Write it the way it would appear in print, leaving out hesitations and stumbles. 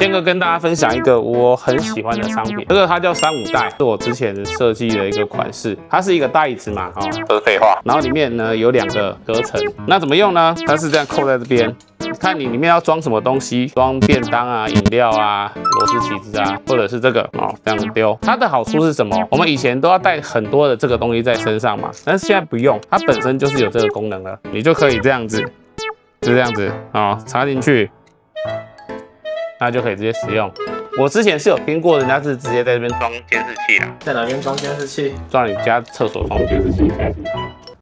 先跟大家分享一个我很喜欢的商品，这个它叫35袋，是我之前设计的一个款式，它是一个袋子嘛，这是废话。然后里面呢有2个隔层，那怎么用呢？它是这样扣在这边。 看你里面要装什么东西，装便当啊、饮料啊、螺丝起子啊，或者是这个哦，这样子丢。它的好处是什么？我们以前都要带很多的这个东西在身上嘛，但是现在不用，它本身就是有这个功能了，你就可以这样子，就这样子啊、插进去，那就可以直接使用。我之前是有听过人家是直接在这边装监视器啦，在哪边装监视器？装你家厕所装监视器。